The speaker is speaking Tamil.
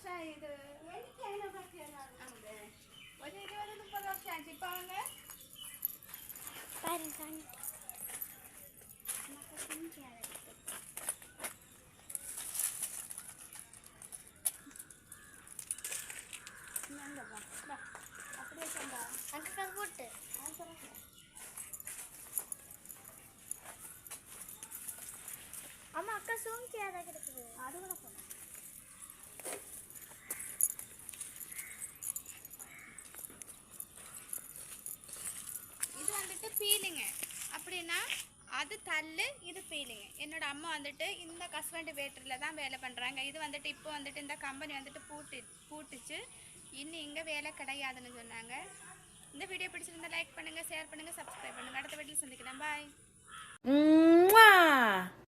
வருஷம் இது ஒரு 20-30 வருஷம் ஆச்சு. இப்போ அவங்க அப்படியே சொந்தா அக்கா போட்டு அம்மா அக்கா சோங்கியாதான் கிடக்குது. அது கூட போகணும். இது வந்துட்டு பீலிங்க அப்படின்னா அது தள்ளு, இது பீலிங்க. என்னோட அம்மா வந்துட்டு இந்த கஸ்வண்டி பேட்டரியில் தான் வேலை பண்ணுறாங்க. இது வந்துட்டு இப்போ வந்துட்டு இந்த கம்பெனி வந்துட்டு பூட்டுச்சு. இன்னும் இங்கே வேலை கிடையாதுன்னு சொன்னாங்க. இந்த வீடியோ பிடிச்சிருந்தா லைக் பண்ணுங்கள், ஷேர் பண்ணுங்கள், சப்ஸ்கிரைப் பண்ணுங்கள். அடுத்த வீட்டில் சந்திக்கலாம். பாய்.